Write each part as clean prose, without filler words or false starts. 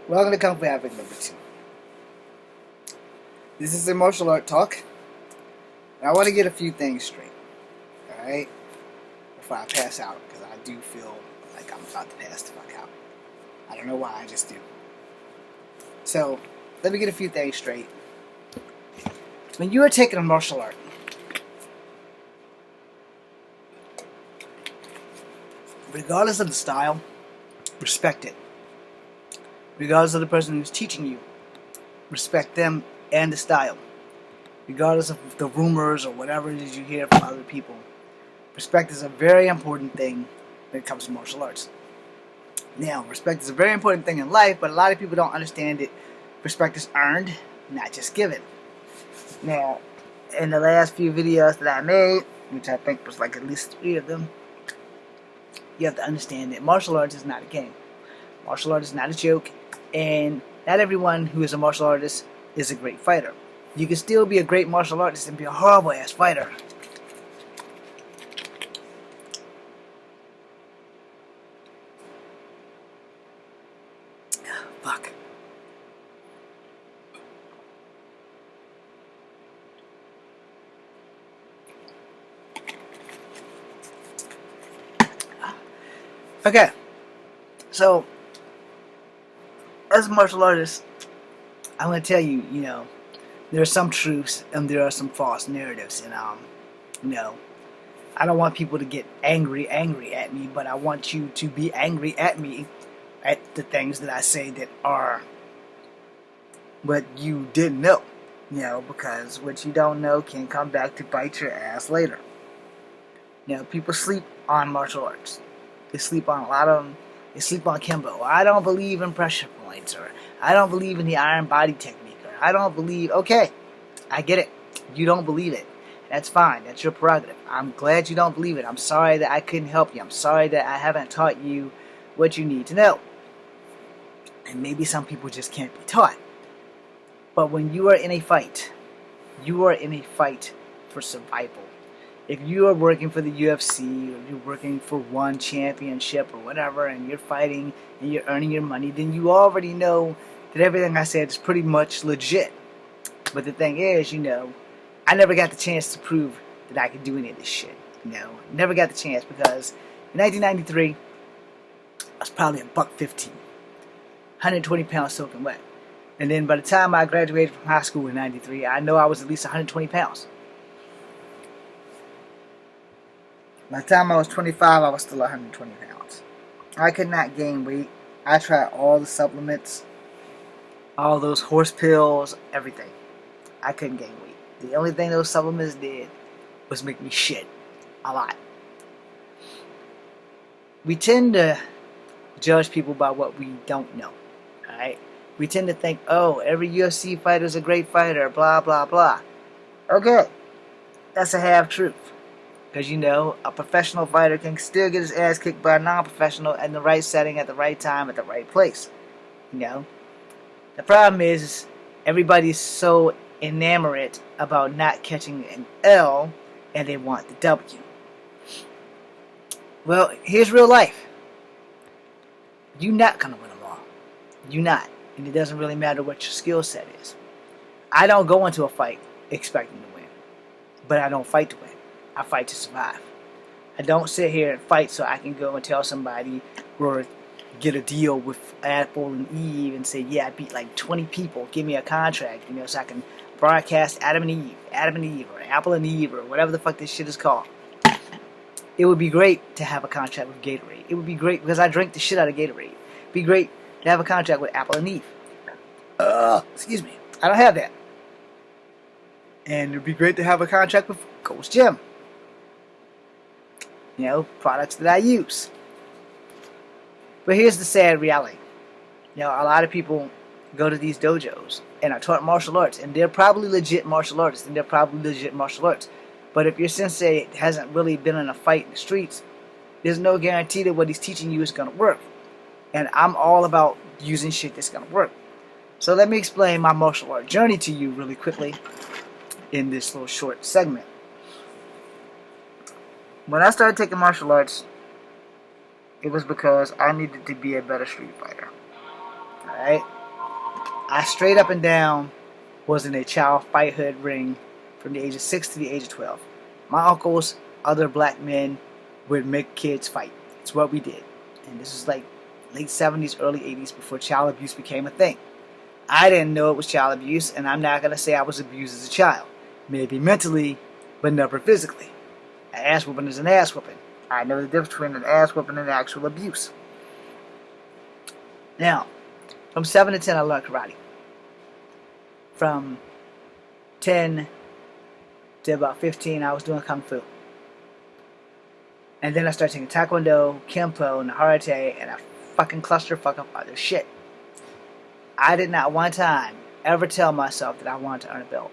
Welcome to Kung Fu Epic number 2. This is a martial art talk. And I want to get a few things straight. Alright? Before I pass out, because I do feel like I'm about to pass the fuck out. I don't know why, I just do. So, let me get a few things straight. When you are taking a martial art, regardless of the style, respect it. Regardless of the person who's teaching you, respect them and the style. Regardless of the rumors or whatever it is you hear from other people, respect is a very important thing when it comes to martial arts. Now, respect is a very important thing in life, but a lot of people don't understand that respect is earned, not just given. Now, in the last few videos that I made, which I think was like at least 3 of them, you have to understand that martial arts is not a game. Martial art is not a joke, and not everyone who is a martial artist is a great fighter. You can still be a great martial artist and be a horrible ass fighter. Fuck. Okay. So, as a martial artist, I'm going to tell you, there are some truths and there are some false narratives. And, I don't want people to get angry at me, but I want you to be angry at me at the things that I say that are what you didn't know. Because what you don't know can come back to bite your ass later. People sleep on martial arts. They sleep on a lot of them. They sleep on Kimbo. I don't believe in pressure points, or I don't believe in the iron body technique, or I don't believe... Okay, I get it. You don't believe it. That's fine. That's your prerogative. I'm glad you don't believe it. I'm sorry that I couldn't help you. I'm sorry that I haven't taught you what you need to know. And maybe some people just can't be taught. But when you are in a fight, you are in a fight for survival. If you are working for the UFC, or you're working for one championship or whatever, and you're fighting and you're earning your money, then you already know that everything I said is pretty much legit. But the thing is, I never got the chance to prove that I could do any of this shit. Never got the chance, because in 1993, I was probably a $115, 120 pounds soaking wet. And then by the time I graduated from high school in 93, I know I was at least 120 pounds. By the time I was 25, I was still 120 pounds. I could not gain weight. I tried all the supplements, all those horse pills, everything. I couldn't gain weight. The only thing those supplements did was make me shit a lot. We tend to judge people by what we don't know. Alright? We tend to think, oh, every UFC fighter is a great fighter, blah, blah, blah. Okay. That's a half-truth. Because, a professional fighter can still get his ass kicked by a non-professional in the right setting, at the right time, at the right place. The problem is everybody's so enamored about not catching an L, and they want the W. Well, here's real life. You're not going to win them all. You're not. And it doesn't really matter what your skill set is. I don't go into a fight expecting to win. But I don't fight to win. I fight to survive. I don't sit here and fight so I can go and tell somebody or get a deal with Apple and Eve and say, yeah, I beat like 20 people. Give me a contract, so I can broadcast Adam and Eve, or Apple and Eve, or whatever the fuck this shit is called. It would be great to have a contract with Gatorade. It would be great because I drink the shit out of Gatorade. It'd be great to have a contract with Apple and Eve. Excuse me. I don't have that. And it would be great to have a contract with Ghost Gym. Products that I use. But here's the sad reality. A lot of people go to these dojos and are taught martial arts, and they're probably legit martial artists, and they're probably legit martial arts. But if your sensei hasn't really been in a fight in the streets, there's no guarantee that what he's teaching you is going to work. And I'm all about using shit that's going to work. So let me explain my martial art journey to you really quickly in this little short segment. When I started taking martial arts, it was because I needed to be a better street fighter. Alright? I straight up and down was in a child fighthood ring from the age of 6 to the age of 12. My uncles, other black men, would make kids fight. It's what we did. And this is like late 70s, early 80s before child abuse became a thing. I didn't know it was child abuse, and I'm not going to say I was abused as a child. Maybe mentally, but never physically. An ass whooping is an ass whooping. I know the difference between an ass whooping and actual abuse. Now, from 7 to 10, I learned karate. From 10 to about 15, I was doing kung fu. And then I started taking taekwondo, kempo, and karate, and a fucking clusterfuck of other shit. I did not one time ever tell myself that I wanted to earn a belt.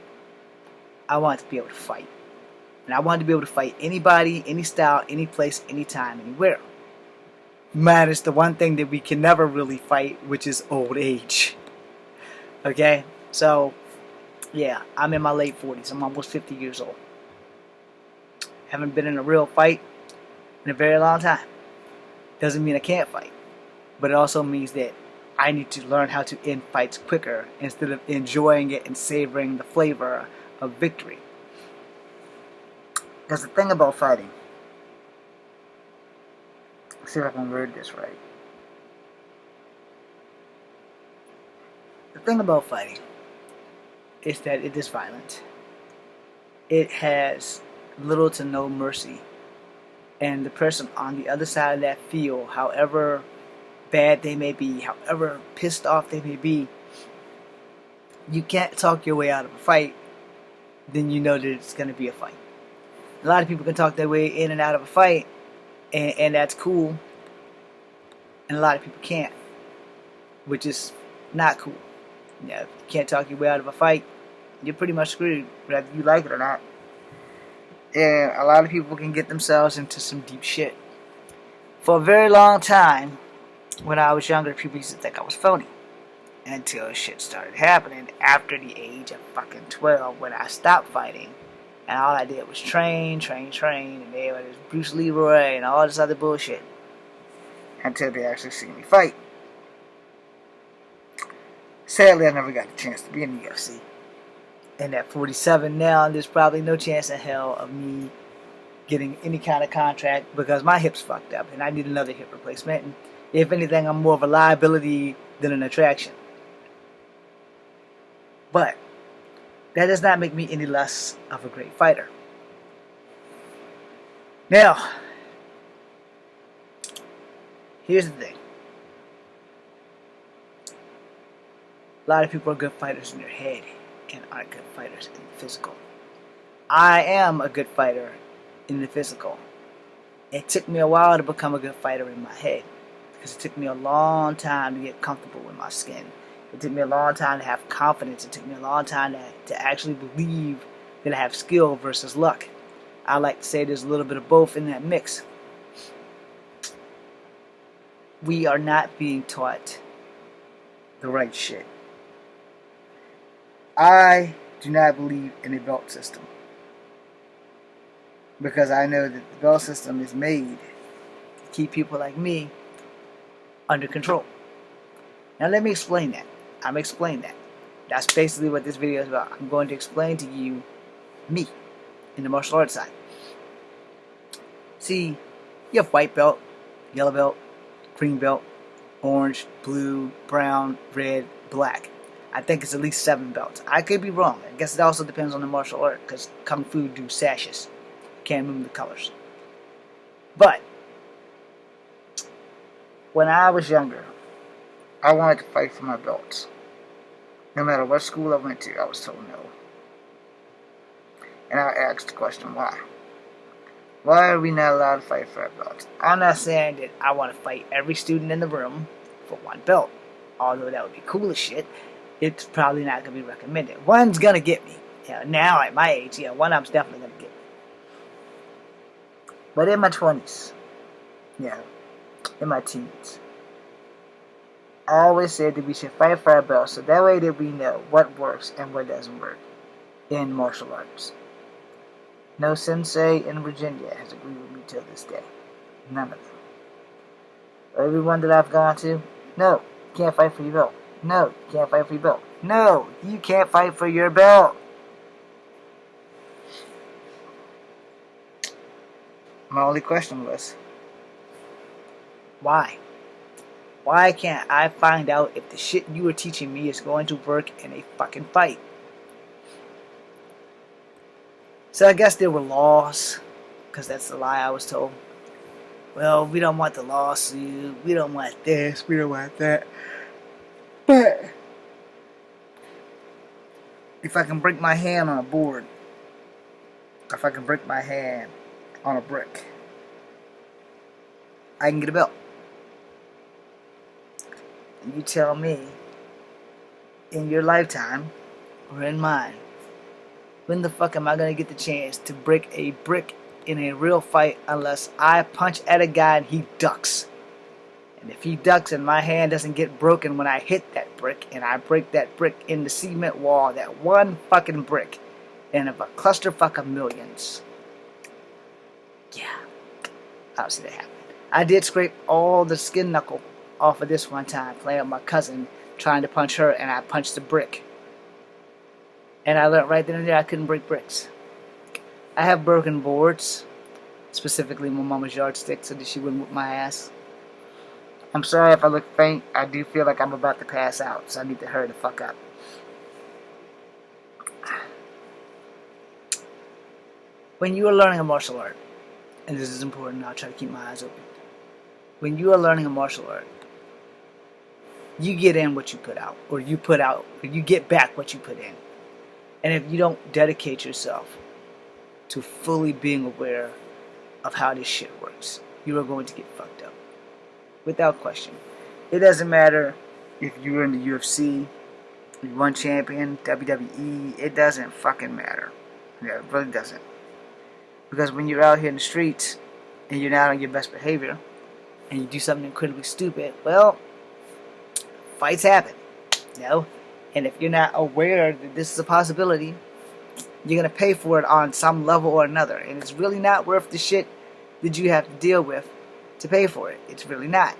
I wanted to be able to fight. And I wanted to be able to fight anybody, any style, any place, anytime, anywhere. Minus the one thing that we can never really fight, which is old age. Okay? So, yeah, I'm in my late 40s. I'm almost 50 years old. Haven't been in a real fight in a very long time. Doesn't mean I can't fight. But it also means that I need to learn how to end fights quicker instead of enjoying it and savoring the flavor of victory. Because the thing about fighting, let's see if I can word this right. The thing about fighting is that it is violent. It has little to no mercy. And the person on the other side of that field, however bad they may be, however pissed off they may be, you can't talk your way out of a fight, then you know that it's going to be a fight. A lot of people can talk their way in and out of a fight, and that's cool. And a lot of people can't, which is not cool. Yeah, if you can't talk your way out of a fight, you're pretty much screwed, whether you like it or not. And a lot of people can get themselves into some deep shit. For a very long time, when I was younger, people used to think I was phony. Until shit started happening after the age of fucking 12, when I stopped fighting. And all I did was train, and there was Bruce Leroy and all this other bullshit. Until they actually see me fight. Sadly, I never got a chance to be in the UFC. And at 47 now, there's probably no chance in hell of me getting any kind of contract because my hip's fucked up and I need another hip replacement. And if anything, I'm more of a liability than an attraction. But that does not make me any less of a great fighter. Now, here's the thing. A lot of people are good fighters in their head and aren't good fighters in the physical. I am a good fighter in the physical. It took me a while to become a good fighter in my head because it took me a long time to get comfortable with my skin. It took me a long time to have confidence. It took me a long time to actually believe that I have skill versus luck. I like to say there's a little bit of both in that mix. We are not being taught the right shit. I do not believe in a belt system because I know that the belt system is made to keep people like me under control. Now let me explain that. I'm explaining that. That's basically what this video is about. I'm going to explain to you me in the martial arts side. See, you have white belt, yellow belt, green belt, orange, blue, brown, red, black. I think it's at least 7 belts. I could be wrong. I guess it also depends on the martial art because Kung Fu do sashes. Can't remember the colors. But when I was younger, I wanted to fight for my belts. No matter what school I went to, I was told no. And I asked the question, why? Why are we not allowed to fight for our belts? I'm not saying that I want to fight every student in the room for 1 belt. Although that would be cool as shit. It's probably not going to be recommended. One's going to get me. Now at my age, one of them's definitely going to get me. But in my 20s, in my teens, I always said that we should fight for our belts so that way that we know what works and what doesn't work in martial arts. No sensei in Virginia has agreed with me till this day. None of them. Everyone that I've gone to, no, you can't fight for your belt. No, you can't fight for your belt. No, you can't fight for your belt. My only question was, why? Why can't I find out if the shit you were teaching me is going to work in a fucking fight? So I guess there were laws, because that's the lie I was told. Well, we don't want the lawsuit, we don't want this, we don't want that. But if I can break my hand on a board, if I can break my hand on a brick, I can get a belt. And you tell me, in your lifetime, or in mine, when the fuck am I gonna get the chance to break a brick in a real fight unless I punch at a guy and he ducks? And if he ducks and my hand doesn't get broken when I hit that brick and I break that brick in the cement wall, that one fucking brick, and of a clusterfuck of millions. Yeah, I'll see that happen. I did scrape all the skin knuckle off of this one time, playing with my cousin, trying to punch her, and I punched the brick. And I learned right then and there I couldn't break bricks. I have broken boards, specifically my mama's yardstick, so that she wouldn't whip my ass. I'm sorry if I look faint. I do feel like I'm about to pass out, so I need to hurry the fuck up. When you are learning a martial art, and this is important, I'll try to keep my eyes open. When you are learning a martial art, you get in what you put out, or you put out, or you get back what you put in. And if you don't dedicate yourself to fully being aware of how this shit works, you are going to get fucked up. Without question. It doesn't matter if you're in the UFC, you won champion, WWE, it doesn't fucking matter. Yeah, it really doesn't. Because when you're out here in the streets and you're not on your best behavior and you do something incredibly stupid, well, fights happen. You know? And if you're not aware that this is a possibility, you're going to pay for it on some level or another. And it's really not worth the shit that you have to deal with to pay for it. It's really not.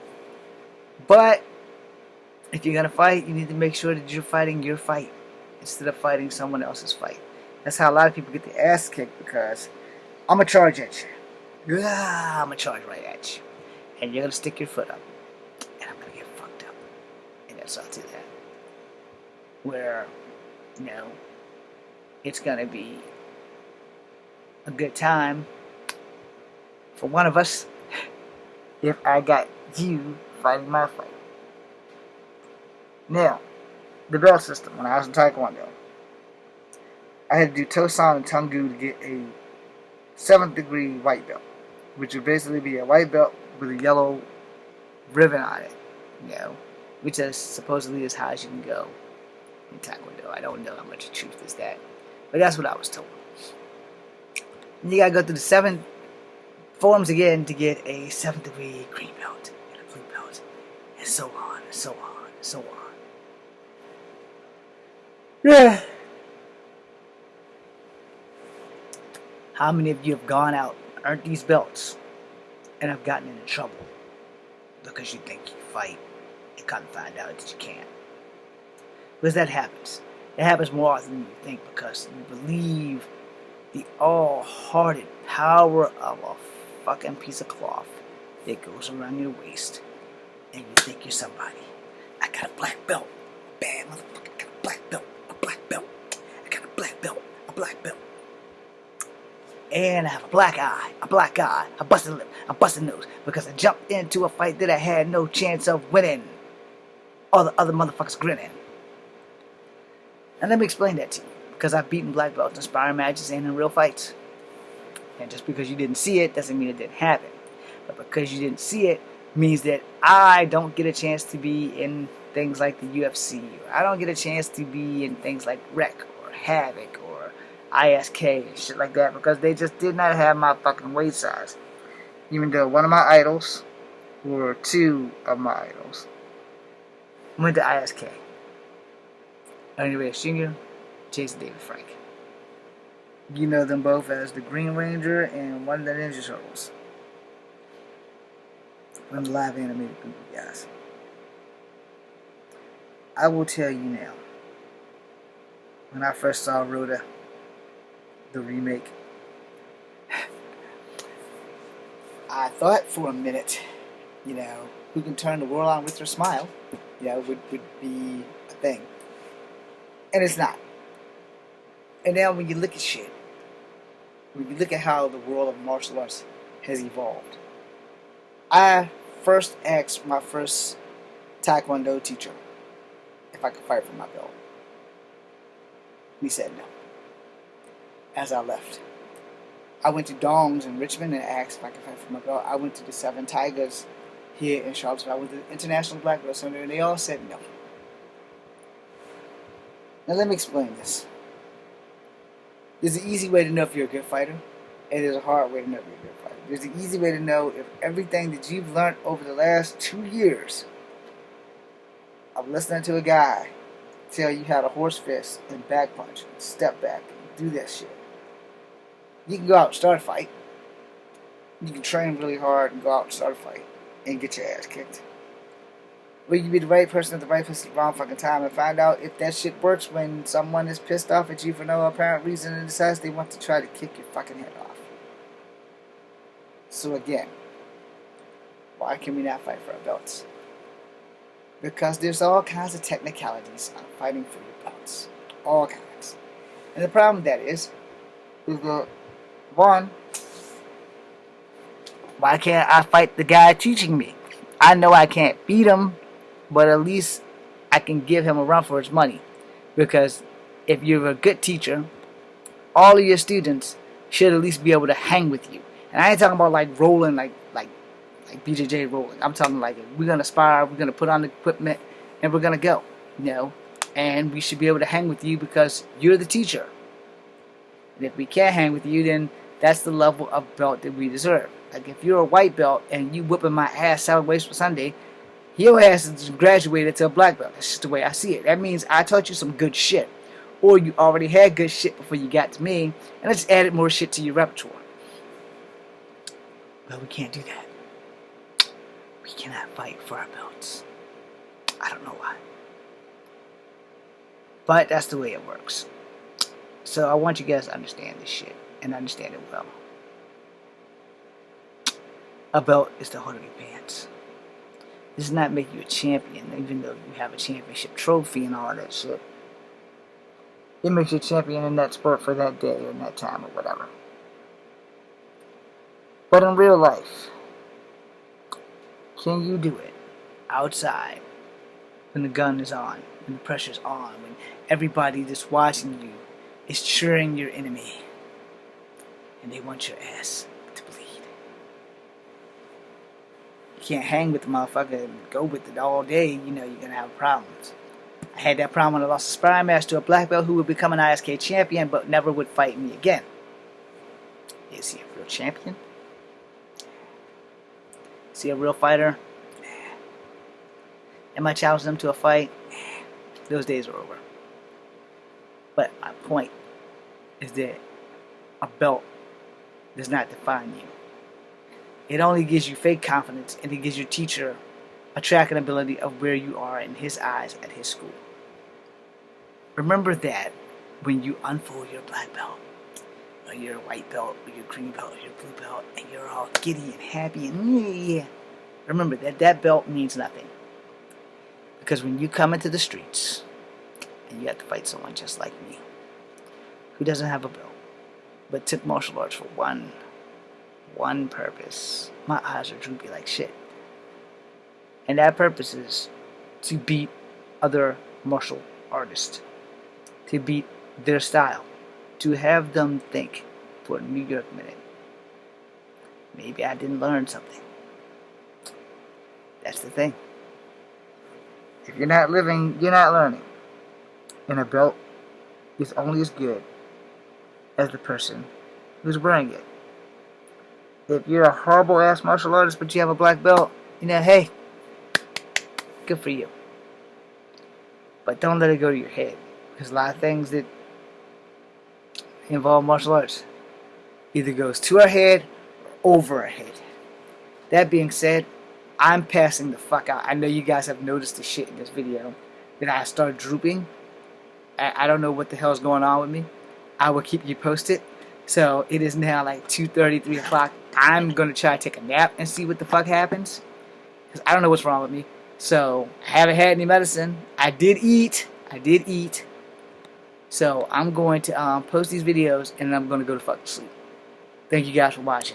But if you're going to fight, you need to make sure that you're fighting your fight instead of fighting someone else's fight. That's how a lot of people get their ass kicked, because I'm going to charge at you. Yeah, I'm going to charge right at you. And you're going to stick your foot up. And I'm going to get fucked up. And that's all to that. Where, you know, it's going to be a good time for one of us if I got you fighting my fight. Now, the belt system, when I was in Taekwondo, I had to do Tosan and Tungu to get a 7th degree white belt, which would basically be a white belt with a yellow ribbon on it, you know, which is supposedly as high as you can go in Taekwondo. I don't know how much truth is that, but that's what I was told. And you gotta go through the 7 forms again to get a 7th degree green belt and a blue belt, and so on, and so on, and so on. Yeah. How many of you have gone out, earned these belts, and have gotten into trouble because you think you fight and come find out that you can't? Because that happens. It happens more often than you think, because you believe the all-hearted power of a fucking piece of cloth that goes around your waist, and you think you're somebody. I got a black belt. Bad motherfucker, I got a black belt. A black belt. I got a black belt. A black belt. And I have a black eye, a busted lip, a busted nose, because I jumped into a fight that I had no chance of winning. All the other motherfuckers grinning. And let me explain that to you, because I've beaten black belts in sparring matches and in real fights. And just because you didn't see it doesn't mean it didn't happen. But because you didn't see it means that I don't get a chance to be in things like the UFC. Or I don't get a chance to be in things like Rec or Havoc or ISK and shit like that, because they just did not have my fucking weight size. Even though one of my idols, or 2 of my idols, went to ISK. Ernie Reyes Jr., Jason David Frank. You know them both as the Green Ranger and one of the Ninja Turtles. One of the live animated movie guys. I will tell you now. When I first saw Rhoda, the remake, I thought for a minute, who can turn the world on with her smile, would be a thing. And it's not. And now when you look at shit, when you look at how the world of martial arts has evolved, I first asked my first Taekwondo teacher if I could fight for my belt. He said no. As I left, I went to Dong's in Richmond and asked if I could fight for my belt. I went to the Seven Tigers here in Charlottesville. I went to the International Black Belt Center, and they all said no. Now let me explain this. There's an easy way to know if you're a good fighter, and there's a hard way to know if you're a good fighter. There's an easy way to know if everything that you've learned over the last 2 years of listening to a guy tell you how to horse fist and back punch and step back and do that shit. You can go out and start a fight. You can train really hard and go out and start a fight and get your ass kicked. Or you can be the right person at the right place at the wrong fucking time and find out if that shit works when someone is pissed off at you for no apparent reason and decides they want to try to kick your fucking head off. So again, why can we not fight for our belts? Because there's all kinds of technicalities on fighting for your belts. All kinds. And the problem with that is that, one, why can't I fight the guy teaching me? I know I can't beat him, but at least I can give him a run for his money. Because if you're a good teacher, all of your students should at least be able to hang with you. And I ain't talking about like rolling like BJJ rolling. I'm talking like we're gonna spar, we're gonna put on the equipment, and we're gonna go. And we should be able to hang with you because you're the teacher. And if we can't hang with you, then that's the level of belt that we deserve. Like if you're a white belt and you whipping my ass 7 ways for Sunday, your ass is graduated to a black belt. That's just the way I see it. That means I taught you some good shit. Or you already had good shit before you got to me, and I just added more shit to your repertoire. But we can't do that. We cannot fight for our belts. I don't know why. But that's the way it works. So I want you guys to understand this shit and understand it well. A belt is the heart of your pants. This does not make you a champion, even though you have a championship trophy and all that shit. It makes you a champion in that sport for that day or in that time or whatever. But in real life, can you do it outside when the gun is on, when the pressure's on, when everybody that's watching you is cheering your enemy and they want your ass to bleed? You can't hang with the motherfucker and go with it all day, you're gonna have problems. I had that problem when I lost a sparring match to a black belt who would become an ISK champion but never would fight me again. Is he a real champion? Is he a real fighter? Am I challenging him to a fight? Those days are over. But my point is that a belt does not define you. It only gives you fake confidence, and it gives your teacher a tracking ability of where you are in his eyes at his school. Remember that when you unfold your black belt, or your white belt, or your green belt, or your blue belt, and you're all giddy and happy and yeah. Remember that belt means nothing. Because when you come into the streets, and you have to fight someone just like me, who doesn't have a belt, but took martial arts for one purpose, my eyes are droopy like shit. And that purpose is to beat other martial artists, to beat their style, to have them think for a New York minute. Maybe I didn't learn something. That's the thing. If you're not living, you're not learning. And a belt is only as good as the person who's wearing it. If you're a horrible ass martial artist but you have a black belt, hey, good for you. But don't let it go to your head. Because a lot of things that involve martial arts either goes to our head or over our head. That being said, I'm passing the fuck out. I know you guys have noticed the shit in this video. that I start drooping. I don't know what the hell's going on with me. I will keep you posted. So it is now like 2:30, 3 o'clock. I'm going to try to take a nap and see what the fuck happens. Because I don't know what's wrong with me. So I haven't had any medicine. I did eat. So I'm going to post these videos and I'm going to go to fuck sleep. Thank you guys for watching.